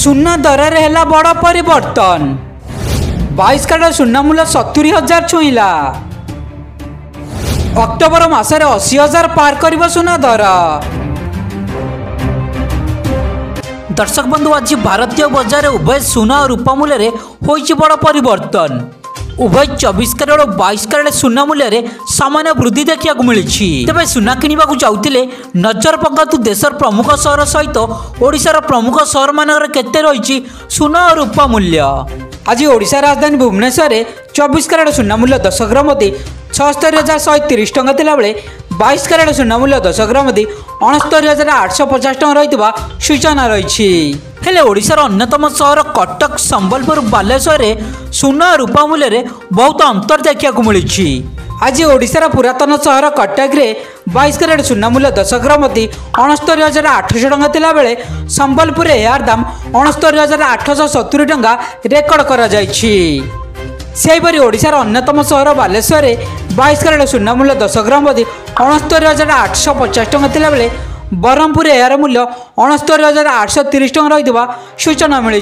सुना दर है बड़ परिवर्तन 22 कैरेट सुना मूल्य 70,000 छुईला। अक्टोबर मासरे 80,000 पार कर सुना दर। दर्शक बंधु आज भारतीय बजार उभय सुना और रूपा मूल्य होइछि बड़ परिवर्तन। उभय 24 कैरेट और 22 कैरेट सुना मूल्य सामान्य वृद्धि देखा मिली। तेज सुना किणवा चाहते नजर पकातु देशर प्रमुख सहर सहित ओडिशार प्रमुख सहर मानक केते रही सुना और रूपा मूल्य। आज ओडिशा राजधानी भुवनेश्वर 24 कैरेट सुना मूल्य 10 ग्राम 76,130 टंका थिला बेले 22 कैरेट सुना मूल्य 10 ग्राम 69,850 टंका रही सूचना रही। हेले ओडिशार अन्यतम सहर कटक संबलपुर बालेश्वर सुना और रूपा मूल्य बहुत अंतर देखा मिली। आज ओडिशार पुरातन सहर कटक रे 22 कैरेट सुना मूल्य 10 ग्राम 69,800 टंका थिला बेले संबलपुर यार दाम 69,870 टंका रेकर्ड करा जायछि। सेहीपरि ओडिशार अन्यतम सहर बालेश्वर 22 कैरेट सुना मूल्य 10 ग्राम 69,850 टंका थिला बेले ब्रह्मपुर यार मूल्य 69,830 टंका रही सूचना मिली।